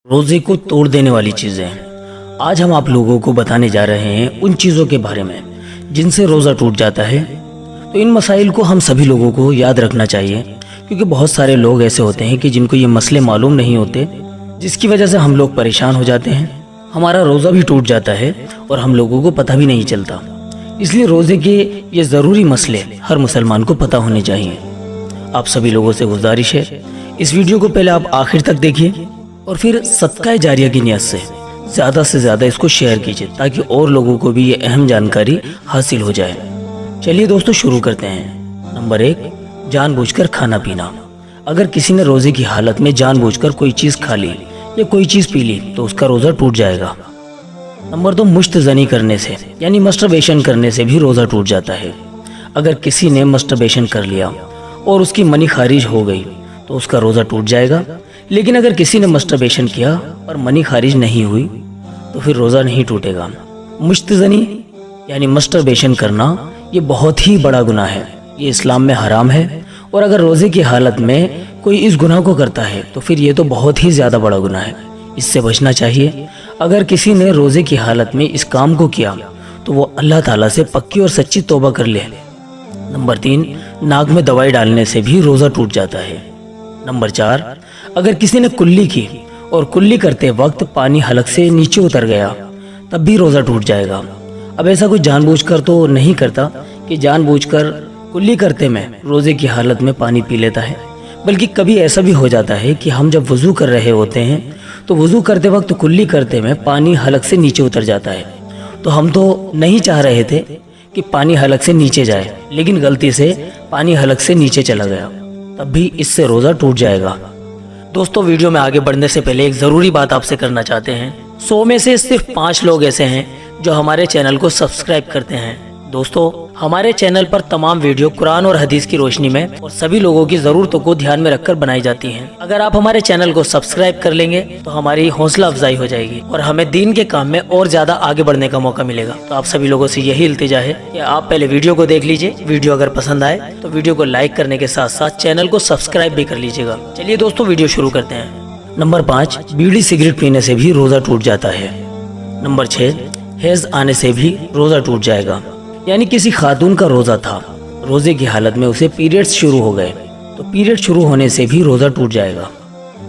روزے کو توڑ دینے والی چیزیں ہیں۔ آج ہم آپ لوگوں کو بتانے جا رہے ہیں ان چیزوں کے بارے میں جن سے روزہ ٹوٹ جاتا ہے۔ تو ان مسائل کو ہم سبھی لوگوں کو یاد رکھنا چاہیے، کیونکہ بہت سارے لوگ ایسے ہوتے ہیں کہ جن کو یہ مسئلے معلوم نہیں ہوتے، جس کی وجہ سے ہم لوگ پریشان ہو جاتے ہیں، ہمارا روزہ بھی ٹوٹ جاتا ہے اور ہم لوگوں کو پتہ بھی نہیں چلتا۔ اس لیے روزے کے یہ ضروری مسئلے ہر مسلمان کو پتہ ہونے چاہیے۔ آپ سبھی لوگوں سے گزارش ہے، اس ویڈیو کو پہلے آپ آخر تک دیکھیے اور پھر صدقہ جاریہ کی نیت سے زیادہ اس کو شیئر کیجیے تاکہ اور لوگوں کو بھی یہ اہم جانکاری حاصل ہو جائے۔ چلیے دوستو شروع کرتے ہیں۔ نمبر 1، جان بوجھ کر کھانا پینا۔ اگر کسی نے روزے کی حالت میں جان بوجھ کر کوئی چیز کھا لی یا کوئی چیز پی لی تو اس کا روزہ ٹوٹ جائے گا۔ نمبر 2، مشت زنی کرنے سے یعنی مسٹربیشن کرنے سے بھی روزہ ٹوٹ جاتا ہے۔ اگر کسی نے مسٹربیشن کر لیا اور اس کی منی خارج ہو گئی تو اس کا روزہ ٹوٹ جائے گا، لیکن اگر کسی نے مسٹربیشن کیا اور منی خارج نہیں ہوئی تو پھر روزہ نہیں ٹوٹے گا۔ مشت زنی یعنی مسٹربیشن کرنا یہ بہت ہی بڑا گناہ ہے، یہ اسلام میں حرام ہے، اور اگر روزے کی حالت میں کوئی اس گناہ کو کرتا ہے تو پھر یہ تو بہت ہی زیادہ بڑا گناہ ہے، اس سے بچنا چاہیے۔ اگر کسی نے روزے کی حالت میں اس کام کو کیا تو وہ اللہ تعالیٰ سے پکی اور سچی توبہ کر لے۔ نمبر 3، ناک میں دوائی ڈالنے سے بھی روزہ ٹوٹ جاتا ہے۔ نمبر 4، اگر کسی نے کلی کی اور کلی کرتے وقت پانی حلق سے نیچے اتر گیا تب بھی روزہ ٹوٹ جائے گا۔ اب ایسا کوئی جان بوجھ کر تو نہیں کرتا کہ جان بوجھ کر کلی کرتے میں روزے کی حالت میں پانی پی لیتا ہے، بلکہ کبھی ایسا بھی ہو جاتا ہے کہ ہم جب وضو کر رہے ہوتے ہیں تو وضو کرتے وقت کلی کرتے میں پانی حلق سے نیچے اتر جاتا ہے، تو ہم تو نہیں چاہ رہے تھے کہ پانی حلق سے نیچے جائے، لیکن غلطی سے پانی حلق سے نیچے چلا گیا، تب بھی اس سے روزہ ٹوٹ جائے گا۔ دوستو ویڈیو میں آگے بڑھنے سے پہلے ایک ضروری بات آپ سے کرنا چاہتے ہیں۔ 100 میں سے صرف 5 لوگ ایسے ہیں جو ہمارے چینل کو سبسکرائب کرتے ہیں۔ دوستو ہمارے چینل پر تمام ویڈیو قرآن اور حدیث کی روشنی میں اور سبھی لوگوں کی ضرورتوں کو دھیان میں رکھ کر بنائی جاتی ہیں۔ اگر آپ ہمارے چینل کو سبسکرائب کر لیں گے تو ہماری حوصلہ افزائی ہو جائے گی اور ہمیں دین کے کام میں اور زیادہ آگے بڑھنے کا موقع ملے گا۔ تو آپ سبھی لوگوں سے یہی التجا ہے کہ آپ پہلے ویڈیو کو دیکھ لیجئے، ویڈیو اگر پسند آئے تو ویڈیو کو لائک کرنے کے ساتھ ساتھ چینل کو سبسکرائب بھی کر لیجئے گا۔ چلیے دوستو ویڈیو شروع کرتے ہیں۔ نمبر 5، بیڑی سگریٹ پینے سے بھی روزہ ٹوٹ جاتا ہے۔ نمبر 6، حیض آنے سے بھی روزہ ٹوٹ جائے گا، یعنی کسی خاتون کا روزہ تھا، روزے کی حالت میں اسے پیریڈز شروع ہو گئے تو پیریڈ شروع ہونے سے بھی روزہ ٹوٹ جائے گا۔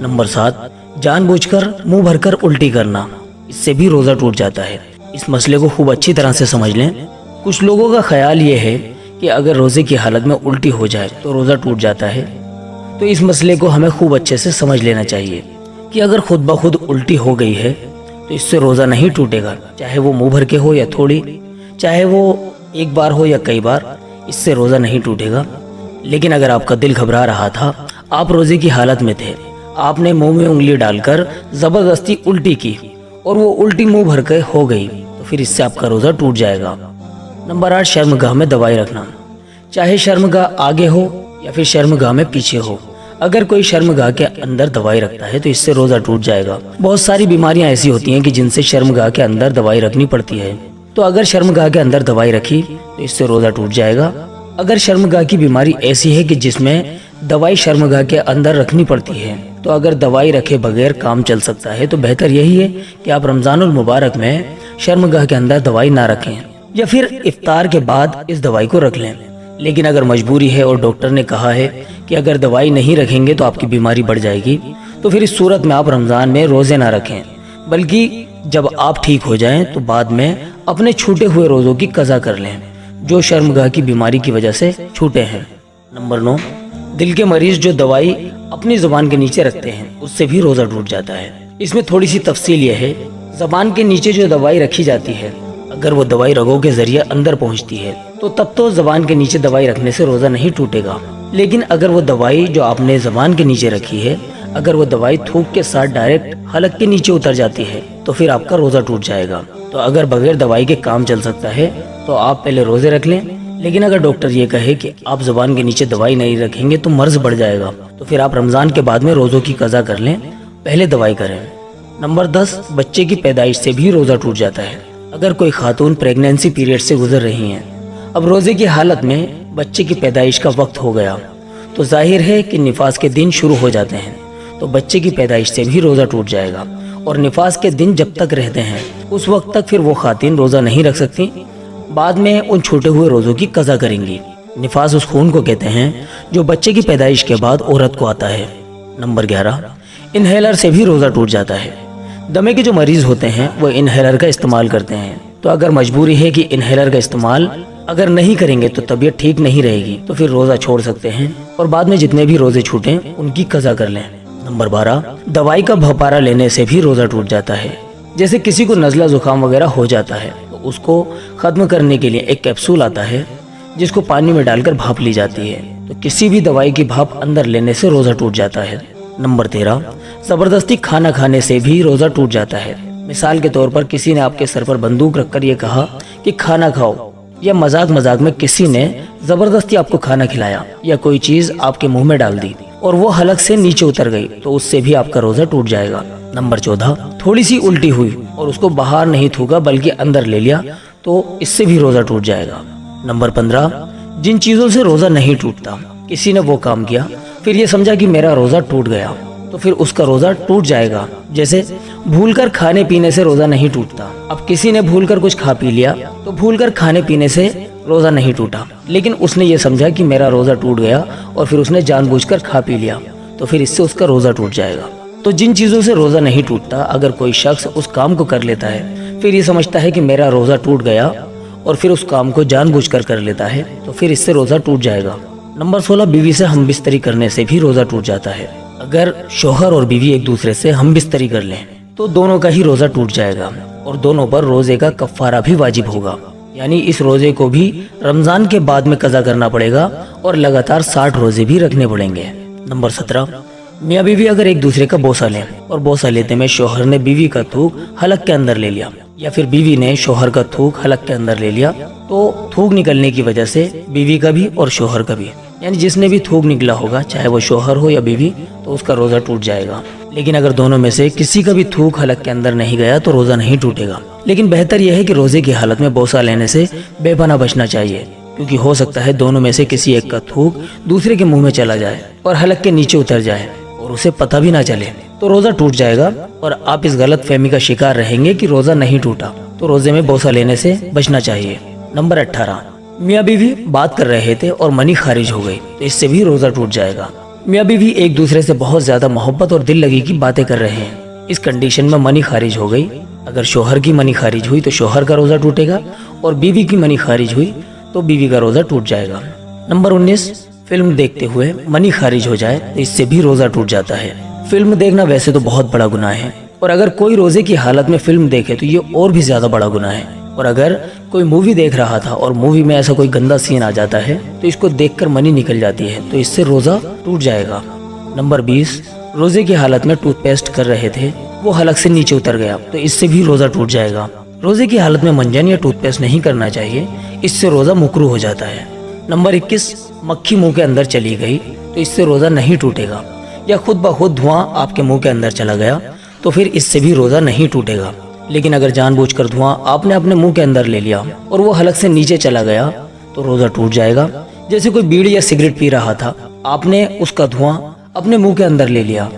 نمبر 7، جان بوجھ کر منہ بھر کر الٹی کرنا، اس سے بھی روزہ ٹوٹ جاتا ہے۔ اس مسئلے کو خوب اچھی طرح سے سمجھ لیں۔ کچھ لوگوں کا خیال یہ ہے کہ اگر روزے کی حالت میں الٹی ہو جائے تو روزہ ٹوٹ جاتا ہے، تو اس مسئلے کو ہمیں خوب اچھے سے سمجھ لینا چاہیے کہ اگر خود بخود الٹی ہو گئی ہے تو اس سے روزہ نہیں ٹوٹے گا، چاہے وہ منہ بھر کے ہو یا تھوڑی، چاہے وہ ایک بار ہو یا کئی بار، اس سے روزہ نہیں ٹوٹے گا۔ لیکن اگر آپ کا دل گھبرا رہا تھا، آپ روزے کی حالت میں تھے، آپ نے منہ میں انگلی ڈال کر زبردستی الٹی کی اور وہ الٹی منہ بھر کے ہو گئی تو پھر اس سے آپ کا روزہ ٹوٹ جائے گا۔ نمبر 8، شرمگاہ میں دوائی رکھنا، چاہے شرمگاہ آگے ہو یا پھر شرمگاہ میں پیچھے ہو۔ اگر کوئی شرمگاہ کے اندر دوائی رکھتا ہے تو اس سے روزہ ٹوٹ جائے گا۔ بہت ساری بیماریاں ایسی ہوتی ہیں کہ جن سے شرمگاہ کے اندر دوائی رکھنی پڑتی ہے، تو اگر شرمگاہ کے اندر دوائی رکھی تو اس سے روزہ ٹوٹ جائے گا۔ اگر شرمگاہ کی بیماری ایسی ہے کہ جس میں دوائی شرمگاہ کے اندر رکھنی پڑتی ہے، تو اگر دوائی رکھے بغیر کام چل سکتا ہے تو بہتر یہی ہے کہ آپ رمضان المبارک میں شرمگاہ کے اندر دوائی نہ رکھیں یا پھر افطار کے بعد اس دوائی کو رکھ لیں۔ لیکن اگر مجبوری ہے اور ڈاکٹر نے کہا ہے کہ اگر دوائی نہیں رکھیں گے تو آپ کی بیماری بڑھ جائے گی، تو پھر اس صورت میں آپ رمضان میں روزے نہ رکھیں، بلکہ جب آپ ٹھیک ہو جائیں تو بعد میں اپنے چھوٹے ہوئے روزوں کی قضا کر لیں جو شرمگاہ کی بیماری کی وجہ سے چھوٹے ہیں۔ نمبر 9، دل کے مریض جو دوائی اپنی زبان کے نیچے رکھتے ہیں اس سے بھی روزہ ٹوٹ جاتا ہے۔ اس میں تھوڑی سی تفصیل یہ ہے، زبان کے نیچے جو دوائی رکھی جاتی ہے، اگر وہ دوائی رگوں کے ذریعے اندر پہنچتی ہے تو تب تو زبان کے نیچے دوائی رکھنے سے روزہ نہیں ٹوٹے گا، لیکن اگر وہ دوائی جو آپ نے زبان کے نیچے رکھی ہے، اگر وہ دوائی تھوک کے ساتھ ڈائریکٹ حلق کے نیچے اتر جاتی ہے تو پھر آپ کا روزہ ٹوٹ جائے گا۔ تو اگر بغیر دوائی کے کام چل سکتا ہے تو آپ پہلے روزے رکھ لیں، لیکن اگر ڈاکٹر یہ کہے کہ آپ زبان کے نیچے دوائی نہیں رکھیں گے تو مرض بڑھ جائے گا تو پھر آپ رمضان کے بعد میں روزوں کی قضا کر لیں، پہلے دوائی کریں۔ نمبر 10، بچے کی پیدائش سے بھی روزہ ٹوٹ جاتا ہے۔ اگر کوئی خاتون پریگنینسی پیریڈ سے گزر رہی ہیں، اب روزے کی حالت میں بچے کی پیدائش کا وقت ہو گیا تو ظاہر ہے کہ نفاس کے دن شروع ہو جاتے ہیں، تو بچے کی پیدائش سے بھی روزہ ٹوٹ جائے گا اور نفاس کے دن جب تک رہتے ہیں اس وقت تک پھر وہ خواتین روزہ نہیں رکھ سکتی، بعد میں ان چھوٹے ہوئے روزوں کی قضا کریں گی۔ نفاس اس خون کو کہتے ہیں جو بچے کی پیدائش کے بعد عورت کو آتا ہے۔ نمبر 11، انہیلر سے بھی روزہ ٹوٹ جاتا ہے۔ دمے کے جو مریض ہوتے ہیں وہ انہیلر کا استعمال کرتے ہیں، تو اگر مجبوری ہے کہ انہیلر کا استعمال اگر نہیں کریں گے تو طبیعت ٹھیک نہیں رہے گی، تو پھر روزہ چھوڑ سکتے ہیں اور بعد میں جتنے بھی روزے چھوٹیں ان کی قضا کر لیں۔ نمبر 12، دوائی کا بھپارا لینے سے بھی روزہ ٹوٹ جاتا ہے۔ جیسے کسی کو نزلہ زکام وغیرہ ہو جاتا ہے تو اس کو ختم کرنے کے لیے ایک کیپسول آتا ہے جس کو پانی میں ڈال کر بھاپ لی جاتی ہے، تو کسی بھی دوائی کی بھاپ اندر لینے سے روزہ ٹوٹ جاتا ہے۔ نمبر 13، زبردستی کھانا کھانے سے بھی روزہ ٹوٹ جاتا ہے۔ مثال کے طور پر کسی نے آپ کے سر پر بندوق رکھ کر یہ کہا کہ کھانا کھاؤ، یا مذاق میں کسی نے زبردستی آپ کو کھانا کھلایا یا کوئی چیز آپ کے منہ میں ڈال دی اور وہ حلق سے نیچے اتر گئی تو اس سے بھی آپ کا روزہ ٹوٹ جائے گا۔ نمبر 14، تھوڑی سی الٹی ہوئی اور اس کو باہر نہیں تھوکا بلکہ اندر لے لیا تو اس سے بھی روزہ ٹوٹ جائے گا۔ نمبر 15، جن چیزوں سے روزہ نہیں ٹوٹتا، کسی نے وہ کام کیا پھر یہ سمجھا کہ میرا روزہ ٹوٹ گیا تو پھر اس کا روزہ ٹوٹ جائے گا۔ جیسے بھول کر کھانے پینے سے روزہ نہیں ٹوٹتا، اب کسی نے بھول کر کچھ کھا پی لیا تو بھول کر کھانے پینے سے روزہ نہیں ٹوٹا، لیکن اس نے یہ سمجھا کہ میرا روزہ ٹوٹ گیا اور پھر اس نے جان بوجھ کر کھا پی لیا تو پھر اس سے اس کا روزہ ٹوٹ جائے گا۔ تو جن چیزوں سے روزہ نہیں ٹوٹتا، اگر کوئی شخص اس کام کو کر لیتا ہے پھر یہ سمجھتا ہے کہ میرا روزہ ٹوٹ گیا اور پھر اس کام کو جان بوجھ کر لیتا ہے تو پھر اس سے روزہ ٹوٹ جائے گا۔ نمبر 16، بیوی سے ہم بستری کرنے سے بھی روزہ ٹوٹ جاتا ہے۔ اگر شوہر اور بیوی ایک دوسرے سے ہم بستری کر لیں تو دونوں کا ہی روزہ ٹوٹ جائے گا اور دونوں پر روزے کا کفارہ بھی واجب ہوگا، یعنی اس روزے کو بھی رمضان کے بعد میں قضا کرنا پڑے گا اور لگاتار 60 روزے بھی رکھنے پڑیں گے۔ نمبر 17، میاں بیوی اگر ایک دوسرے کا بوسہ لیں اور بوسہ لیتے میں شوہر نے بیوی کا تھوک حلق کے اندر لے لیا یا پھر بیوی نے شوہر کا تھوک حلق کے اندر لے لیا تو تھوک نکلنے کی وجہ سے بیوی کا بھی اور شوہر کا بھی، یعنی جس نے بھی تھوک نکلا ہوگا چاہے وہ شوہر ہو یا بیوی تو اس کا روزہ ٹوٹ جائے گا۔ لیکن اگر دونوں میں سے کسی کا بھی تھوک حلق کے اندر نہیں گیا تو روزہ نہیں ٹوٹے گا، لیکن بہتر یہ ہے کہ روزے کی حالت میں بوسہ لینے سے بے پناہ بچنا چاہیے، کیونکہ ہو سکتا ہے دونوں میں سے کسی ایک کا تھوک دوسرے کے منہ میں چلا جائے اور حلق کے نیچے اتر جائے اور اسے پتہ بھی نہ چلے تو روزہ ٹوٹ جائے گا اور آپ اس غلط فہمی کا شکار رہیں گے کہ روزہ نہیں ٹوٹا، تو روزے میں بوسہ لینے سے بچنا چاہیے۔ نمبر 18، میاں بیوی بات کر رہے تھے اور منی خارج ہو گئی تو اس سے بھی روزہ ٹوٹ جائے گا۔ میاں بیوی ایک دوسرے سے بہت زیادہ محبت اور دل لگی کی باتیں کر رہے ہیں، اس کنڈیشن میں منی خارج ہو گئی، اگر شوہر کی منی خارج ہوئی تو شوہر کا روزہ ٹوٹے گا اور بیوی کی منی خارج ہوئی تو بیوی کا روزہ ٹوٹ جائے گا۔ نمبر 19، فلم دیکھتے ہوئے منی خارج ہو جائے تو اس سے بھی روزہ ٹوٹ جاتا ہے۔ فلم دیکھنا ویسے تو بہت بڑا گناہ ہے اور اگر کوئی روزے کی حالت میں فلم دیکھے تو یہ اور بھی زیادہ بڑا گناہ ہے، اور اگر کوئی مووی دیکھ رہا تھا اور مووی میں ایسا کوئی گندا سین آ جاتا ہے تو اس کو دیکھ کر منی نکل جاتی ہے تو اس سے روزہ ٹوٹ جائے گا۔ نمبر 20، روزے کی حالت میں ٹوتھ پیسٹ کر رہے تھے وہ حلق سے نیچے اتر گیا تو اس سے بھی روزہ ٹوٹ جائے گا۔ روزے کی حالت میں منجن یا ٹوتھ پیسٹ نہیں کرنا چاہیے، اس سے روزہ مکروہ ہو جاتا ہے۔ نمبر 21، مکھی منہ کے اندر چلی گئی تو اس سے روزہ نہیں ٹوٹے گا، یا خود بخود دھواں آپ کے منہ کے اندر چلا گیا تو پھر اس سے بھی روزہ نہیں ٹوٹے گا، لیکن اگر جان بوجھ کر دھواں آپ نے اپنے منہ کے اندر لے لیا اور وہ حلق سے نیچے چلا گیا تو روزہ ٹوٹ جائے گا۔ جیسے کوئی بیڑی یا سگریٹ پی رہا تھا، آپ نے اس کا دھواں اپنے منہ کے اندر لے لیا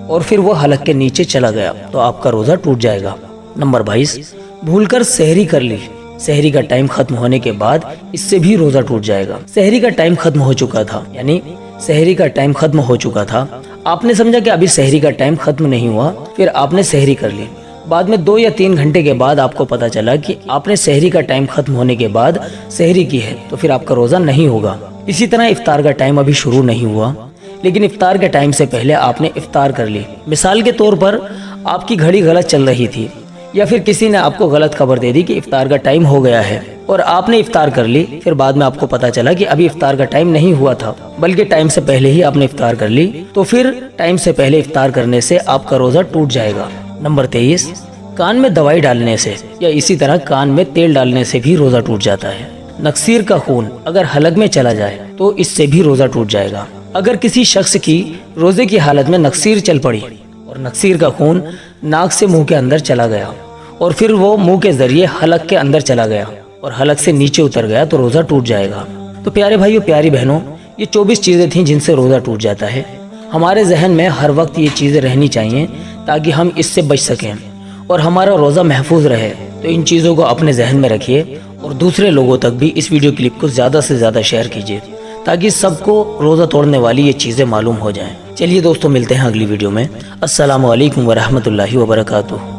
اور پھر وہ حلق کے نیچے چلا گیا تو آپ کا روزہ ٹوٹ جائے گا۔ نمبر 22، بھول کر سحری کر لی، سحری کا ٹائم ختم ہونے کے بعد اس سے بھی روزہ ٹوٹ جائے گا۔ سحری کا ٹائم ختم ہو چکا تھا، یعنی سحری کا ٹائم ختم ہو چکا تھا، آپ نے سمجھا کہ ابھی سحری کا ٹائم ختم نہیں ہوا، پھر آپ نے سحری کر لی، بعد میں 2 یا 3 گھنٹے کے بعد آپ کو پتا چلا کہ آپ نے سحری کا ٹائم ختم ہونے کے بعد سحری کی ہے تو پھر آپ کا روزہ نہیں ہوگا۔ اسی طرح افطار کا ٹائم ابھی شروع نہیں ہوا لیکن افطار کے ٹائم سے پہلے آپ نے افطار کر لی، مثال کے طور پر آپ کی گھڑی غلط چل رہی تھی یا پھر کسی نے آپ کو غلط خبر دے دی کہ افطار کا ٹائم ہو گیا ہے اور آپ نے افطار کر لی، پھر بعد میں آپ کو پتا چلا کہ ابھی افطار کا ٹائم نہیں ہوا تھا بلکہ ٹائم سے پہلے ہی آپ نے افطار کر لی، تو پھر ٹائم سے پہلے افطار کرنے سے آپ کا روزہ ٹوٹ جائے گا۔ نمبر 23، کان میں دوائی ڈالنے سے یا اسی طرح کان میں تیل ڈالنے سے بھی روزہ ٹوٹ جاتا ہے۔ نکسیر کا خون اگر حلق میں چلا جائے تو اس سے بھی روزہ ٹوٹ جائے گا۔ اگر کسی شخص کی روزے کی حالت میں نکسیر چل پڑی اور نکسیر کا خون ناک سے منہ کے اندر چلا گیا اور پھر وہ منہ کے ذریعے حلق کے اندر چلا گیا اور حلق سے نیچے اتر گیا تو روزہ ٹوٹ جائے گا۔ تو پیارے بھائیو پیاری بہنوں، یہ 24 چیزیں تھیں جن سے روزہ ٹوٹ جاتا ہے۔ ہمارے ذہن میں ہر وقت یہ چیزیں رہنی چاہیے تاکہ ہم اس سے بچ سکیں اور ہمارا روزہ محفوظ رہے۔ تو ان چیزوں کو اپنے ذہن میں رکھیے اور دوسرے لوگوں تک بھی اس ویڈیو کلپ کو زیادہ سے زیادہ شیئر کیجیے تاکہ سب کو روزہ توڑنے والی یہ چیزیں معلوم ہو جائیں۔ چلیے دوستو، ملتے ہیں اگلی ویڈیو میں۔ السلام علیکم ورحمۃ اللہ وبرکاتہ۔